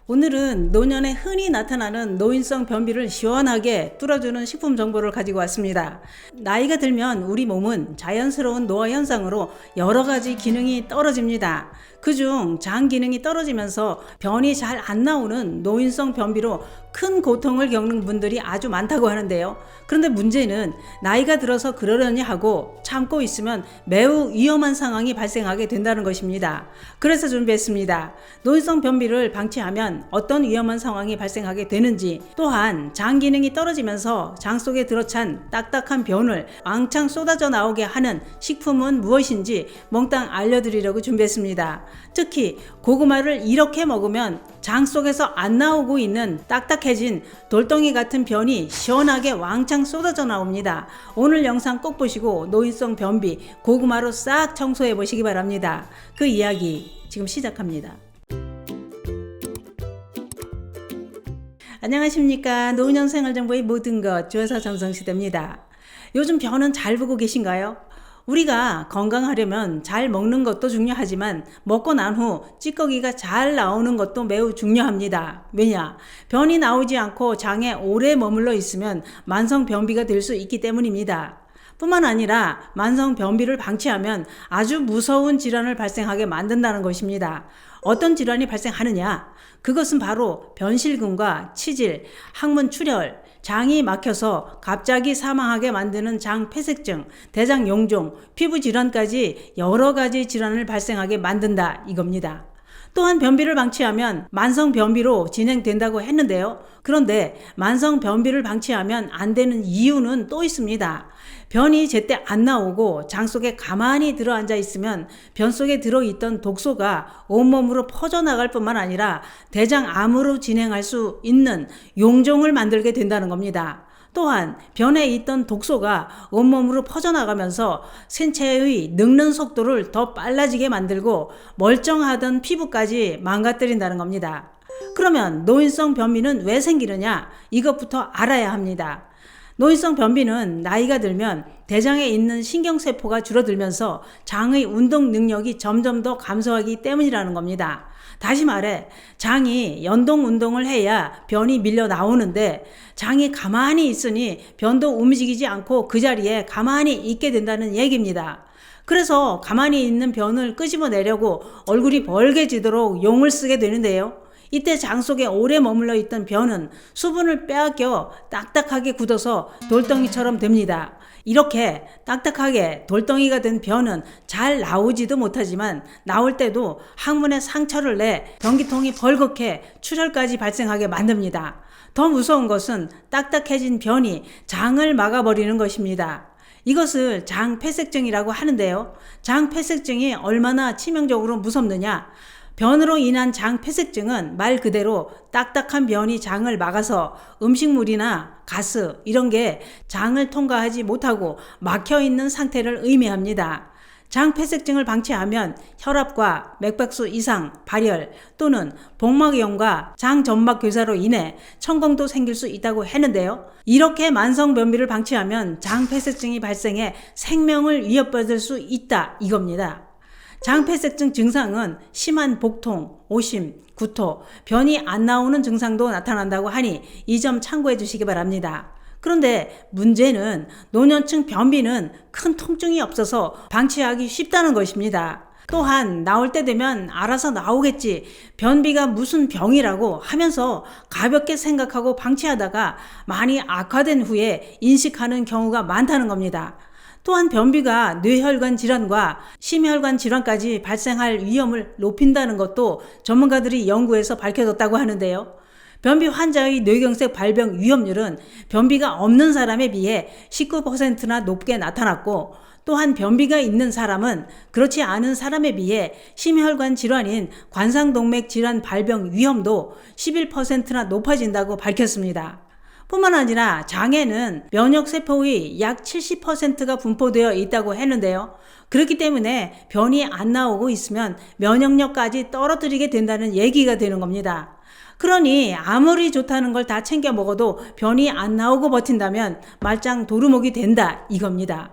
오늘은 노년에 흔히 나타나는 노인성 변비를 시원하게 뚫어주는 식품 정보를 가지고 왔습니다. 나이가 들면 우리 몸은 자연스러운 노화 현상으로 여러 가지 기능이 떨어집니다. 그중 장 기능이 떨어지면서 변이 잘 안 나오는 노인성 변비로 큰 고통을 겪는 분들이 아주 많다고 하는데요. 그런데 문제는 나이가 들어서 그러려니 하고 참고 있으면 매우 위험한 상황이 발생하게 된다는 것입니다. 그래서 준비했습니다. 노인성 변비를 방치하면 어떤 위험한 상황이 발생하게 되는지, 또한 장 기능이 떨어지면서 장 속에 들어찬 딱딱한 변을 왕창 쏟아져 나오게 하는 식품은 무엇인지 몽땅 알려드리려고 준비했습니다. 특히 고구마를 이렇게 먹으면 장 속에서 안 나오고 있는 딱딱해진 돌덩이 같은 변이 시원하게 왕창 쏟아져 나옵니다. 오늘 영상 꼭 보시고 노인성 변비 고구마로 싹 청소해 보시기 바랍니다. 그 이야기 지금 시작합니다. 안녕하십니까. 노년 생활정보의 모든 것 조여사 전성시대입니다. 요즘 변은 잘 보고 계신가요? 우리가 건강하려면 잘 먹는 것도 중요하지만 먹고 난 후 찌꺼기가 잘 나오는 것도 매우 중요합니다. 왜냐? 변이 나오지 않고 장에 오래 머물러 있으면 만성변비가 될 수 있기 때문입니다. 뿐만 아니라 만성변비를 방치하면 아주 무서운 질환을 발생하게 만든다는 것입니다. 어떤 질환이 발생하느냐? 그것은 바로 변실금과 치질, 항문 출혈, 장이 막혀서 갑자기 사망하게 만드는 장 폐색증, 대장 용종, 피부 질환까지 여러 가지 질환을 발생하게 만든다 이겁니다. 또한 변비를 방치하면 만성변비로 진행된다고 했는데요. 그런데 만성변비를 방치하면 안 되는 이유는 또 있습니다. 변이 제때 안 나오고 장 속에 가만히 들어앉아 있으면 변 속에 들어있던 독소가 온몸으로 퍼져나갈 뿐만 아니라 대장암으로 진행할 수 있는 용종을 만들게 된다는 겁니다. 또한 변에 있던 독소가 온몸으로 퍼져나가면서 신체의 늙는 속도를 더 빨라지게 만들고 멀쩡하던 피부까지 망가뜨린다는 겁니다. 그러면 노인성 변비는 왜 생기느냐? 이것부터 알아야 합니다. 노인성 변비는 나이가 들면 대장에 있는 신경세포가 줄어들면서 장의 운동 능력이 점점 더 감소하기 때문이라는 겁니다. 다시 말해 장이 연동 운동을 해야 변이 밀려 나오는데 장이 가만히 있으니 변도 움직이지 않고 그 자리에 가만히 있게 된다는 얘기입니다. 그래서 가만히 있는 변을 끄집어내려고 얼굴이 벌게지도록 용을 쓰게 되는데요. 이때 장 속에 오래 머물러 있던 변은 수분을 빼앗겨 딱딱하게 굳어서 돌덩이처럼 됩니다. 이렇게 딱딱하게 돌덩이가 된 변은 잘 나오지도 못하지만 나올 때도 항문에 상처를 내 변기통이 벌겋게 출혈까지 발생하게 만듭니다. 더 무서운 것은 딱딱해진 변이 장을 막아버리는 것입니다. 이것을 장 폐색증이라고 하는데요. 장 폐색증이 얼마나 치명적으로 무섭느냐? 변으로 인한 장 폐색증은 말 그대로 딱딱한 변이 장을 막아서 음식물이나 가스 이런 게 장을 통과하지 못하고 막혀 있는 상태를 의미합니다. 장 폐색증을 방치하면 혈압과 맥박수 이상, 발열 또는 복막염과 장 점막 괴사로 인해 천공도 생길 수 있다고 했는데요. 이렇게 만성변비를 방치하면 장 폐색증이 발생해 생명을 위협받을 수 있다 이겁니다. 장 폐색증 증상은 심한 복통, 오심, 구토, 변이 안 나오는 증상도 나타난다고 하니 이 점 참고해 주시기 바랍니다. 그런데 문제는 노년층 변비는 큰 통증이 없어서 방치하기 쉽다는 것입니다. 또한 나올 때 되면 알아서 나오겠지, 변비가 무슨 병이라고 하면서 가볍게 생각하고 방치하다가 많이 악화된 후에 인식하는 경우가 많다는 겁니다. 또한 변비가 뇌혈관 질환과 심혈관 질환까지 발생할 위험을 높인다는 것도 전문가들이 연구해서 밝혀졌다고 하는데요. 변비 환자의 뇌경색 발병 위험률은 변비가 없는 사람에 비해 19%나 높게 나타났고, 또한 변비가 있는 사람은 그렇지 않은 사람에 비해 심혈관 질환인 관상동맥 질환 발병 위험도 11%나 높아진다고 밝혔습니다. 뿐만 아니라 장에는 면역세포의 약 70%가 분포되어 있다고 했는데요. 그렇기 때문에 변이 안 나오고 있으면 면역력까지 떨어뜨리게 된다는 얘기가 되는 겁니다. 그러니 아무리 좋다는 걸 다 챙겨 먹어도 변이 안 나오고 버틴다면 말짱 도루묵이 된다 이겁니다.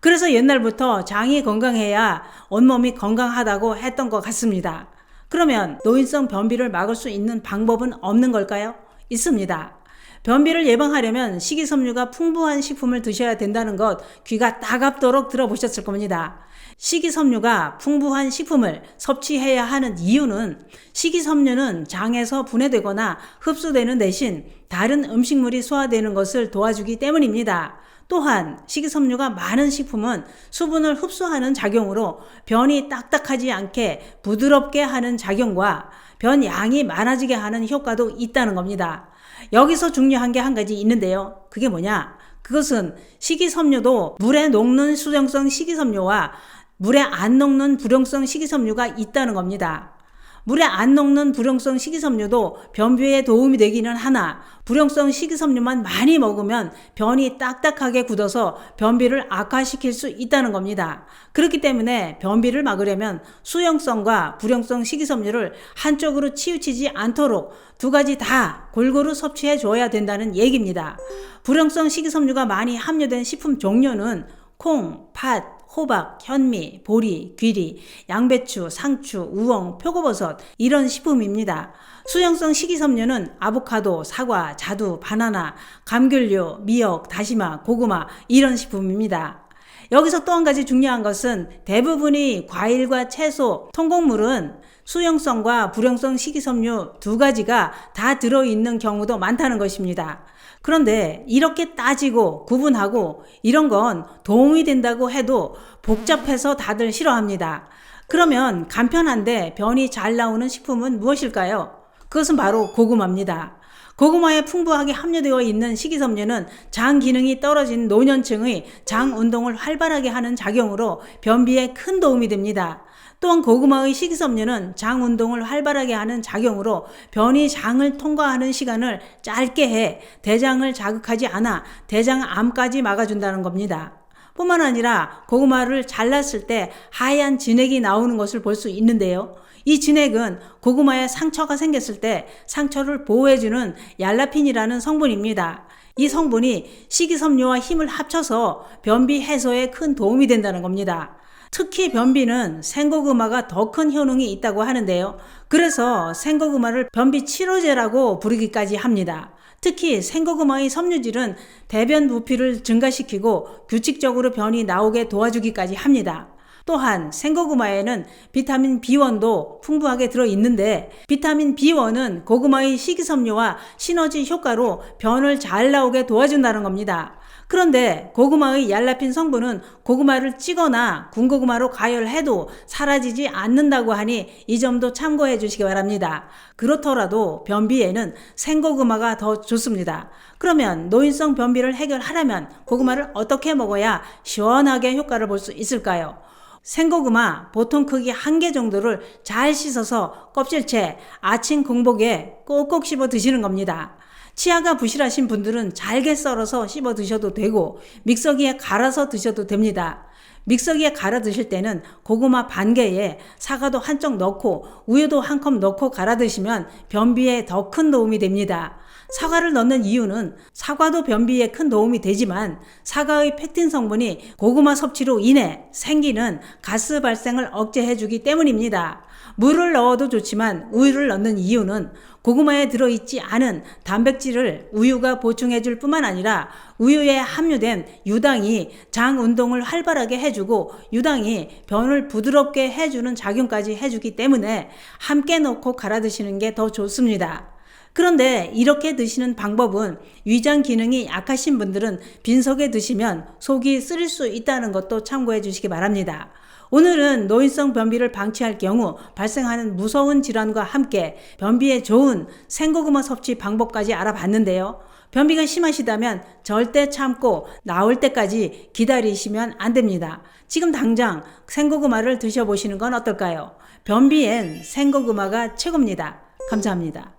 그래서 옛날부터 장이 건강해야 온몸이 건강하다고 했던 것 같습니다. 그러면 노인성 변비를 막을 수 있는 방법은 없는 걸까요? 있습니다. 변비를 예방하려면 식이섬유가 풍부한 식품을 드셔야 된다는 것 귀가 따갑도록 들어보셨을 겁니다. 식이섬유가 풍부한 식품을 섭취해야 하는 이유는 식이섬유는 장에서 분해되거나 흡수되는 대신 다른 음식물이 소화되는 것을 도와주기 때문입니다. 또한 식이섬유가 많은 식품은 수분을 흡수하는 작용으로 변이 딱딱하지 않게 부드럽게 하는 작용과 변 양이 많아지게 하는 효과도 있다는 겁니다. 여기서 중요한 게 한 가지 있는데요. 그게 뭐냐? 그것은 식이섬유도 물에 녹는 수용성 식이섬유와 물에 안 녹는 불용성 식이섬유가 있다는 겁니다. 물에 안 녹는 불용성 식이섬유도 변비에 도움이 되기는 하나 불용성 식이섬유만 많이 먹으면 변이 딱딱하게 굳어서 변비를 악화시킬 수 있다는 겁니다. 그렇기 때문에 변비를 막으려면 수용성과 불용성 식이섬유를 한쪽으로 치우치지 않도록 두 가지 다 골고루 섭취해 줘야 된다는 얘기입니다. 불용성 식이섬유가 많이 함유된 식품 종류는 콩, 팥, 호박, 현미, 보리, 귀리, 양배추, 상추, 우엉, 표고버섯 이런 식품입니다. 수용성 식이섬유는 아보카도, 사과, 자두, 바나나, 감귤류, 미역, 다시마, 고구마 이런 식품입니다. 여기서 또 한 가지 중요한 것은 대부분이 과일과 채소, 통곡물은 수용성과 불용성 식이섬유 두 가지가 다 들어있는 경우도 많다는 것입니다. 그런데 이렇게 따지고 구분하고 이런 건 도움이 된다고 해도 복잡해서 다들 싫어합니다. 그러면 간편한데 변이 잘 나오는 식품은 무엇일까요? 그것은 바로 고구마입니다. 고구마에 풍부하게 함유되어 있는 식이섬유는 장 기능이 떨어진 노년층의 장 운동을 활발하게 하는 작용으로 변비에 큰 도움이 됩니다. 또한 고구마의 식이섬유는 장 운동을 활발하게 하는 작용으로 변이 장을 통과하는 시간을 짧게 해 대장을 자극하지 않아 대장암까지 막아준다는 겁니다. 뿐만 아니라 고구마를 잘랐을 때 하얀 진액이 나오는 것을 볼 수 있는데요. 이 진액은 고구마에 상처가 생겼을 때 상처를 보호해주는 얄라핀이라는 성분입니다. 이 성분이 식이섬유와 힘을 합쳐서 변비 해소에 큰 도움이 된다는 겁니다. 특히 변비는 생고구마가 더 큰 효능이 있다고 하는데요. 그래서 생고구마를 변비 치료제라고 부르기까지 합니다. 특히 생고구마의 섬유질은 대변 부피를 증가시키고 규칙적으로 변이 나오게 도와주기까지 합니다. 또한 생고구마에는 비타민 B1도 풍부하게 들어있는데 비타민 B1은 고구마의 식이섬유와 시너지 효과로 변을 잘 나오게 도와준다는 겁니다. 그런데 고구마의 얄라핀 성분은 고구마를 찌거나 군고구마로 가열해도 사라지지 않는다고 하니 이 점도 참고해 주시기 바랍니다. 그렇더라도 변비에는 생고구마가 더 좋습니다. 그러면 노인성 변비를 해결하려면 고구마를 어떻게 먹어야 시원하게 효과를 볼 수 있을까요? 생고구마 보통 크기 1개 정도를 잘 씻어서 껍질째 아침 공복에 꼭꼭 씹어 드시는 겁니다. 치아가 부실하신 분들은 잘게 썰어서 씹어 드셔도 되고 믹서기에 갈아서 드셔도 됩니다. 믹서기에 갈아 드실 때는 고구마 반 개에 사과도 한쪽 넣고 우유도 한 컵 넣고 갈아 드시면 변비에 더 큰 도움이 됩니다. 사과를 넣는 이유는 사과도 변비에 큰 도움이 되지만 사과의 펙틴 성분이 고구마 섭취로 인해 생기는 가스 발생을 억제해 주기 때문입니다. 물을 넣어도 좋지만 우유를 넣는 이유는 고구마에 들어있지 않은 단백질을 우유가 보충해 줄 뿐만 아니라 우유에 함유된 유당이 장 운동을 활발하게 해주고 유당이 변을 부드럽게 해주는 작용까지 해주기 때문에 함께 넣고 갈아 드시는 게 더 좋습니다. 그런데 이렇게 드시는 방법은 위장 기능이 약하신 분들은 빈속에 드시면 속이 쓰릴 수 있다는 것도 참고해 주시기 바랍니다. 오늘은 노인성 변비를 방치할 경우 발생하는 무서운 질환과 함께 변비에 좋은 생고구마 섭취 방법까지 알아봤는데요. 변비가 심하시다면 절대 참고 나올 때까지 기다리시면 안 됩니다. 지금 당장 생고구마를 드셔보시는 건 어떨까요? 변비엔 생고구마가 최고입니다. 감사합니다.